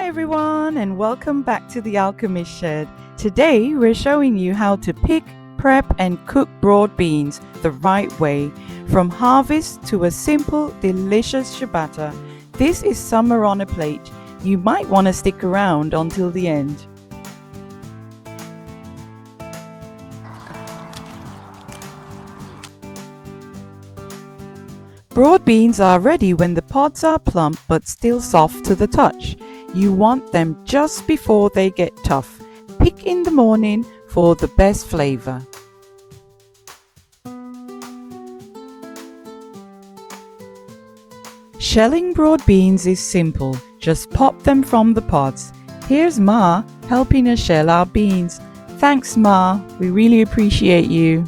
Hi everyone, and welcome back to the Alchemist Shed. Today we're showing you how to pick, prep and cook broad beans the right way, from harvest to a simple, delicious ciabatta. This is summer on a plate. You might want to stick around until the end. Broad beans are ready when the pods are plump but still soft to the touch. You want them just before they get tough. Pick in the morning for the best flavor. Shelling broad beans is simple. Just pop them from the pods. Here's Ma helping us shell our beans. Thanks, Ma. We really appreciate you.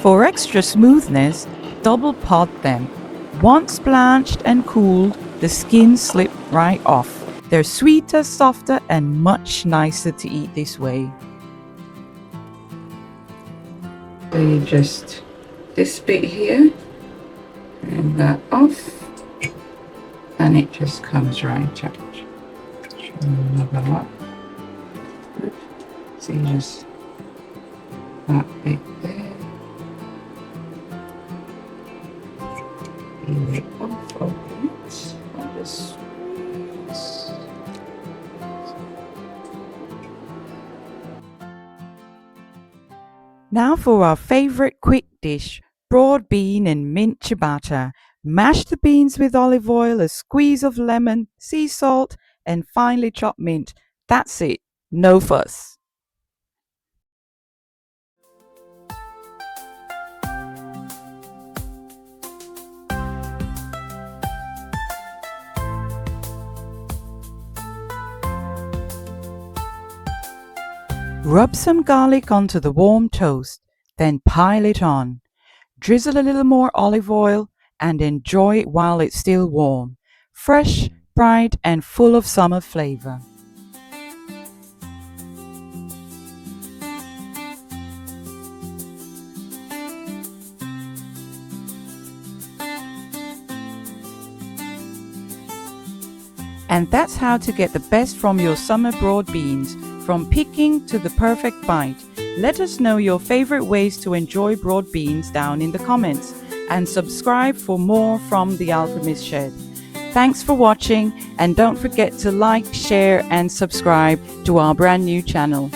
For extra smoothness, double pot them. Once blanched and cooled, the skin slips right off. They're sweeter, softer, and much nicer to eat this way. So you just, this bit here, and that off, and it just comes right out. Another lot. So you just, that bit there. Peel it off of it and just squeeze. Now for our favorite quick dish, broad bean and mint ciabatta. Mash the beans with olive oil, a squeeze of lemon, sea salt, and finely chopped mint. That's it. No fuss. Rub some garlic onto the warm toast, then pile it on. Drizzle a little more olive oil and enjoy it while it's still warm. Fresh, bright and full of summer flavor. And that's how to get the best from your summer broad beans, from picking to the perfect bite. Let us know your favorite ways to enjoy broad beans down in the comments, and subscribe for more from the Alchemist Shed. Thanks for watching, and don't forget to like, share and subscribe to our brand new channel.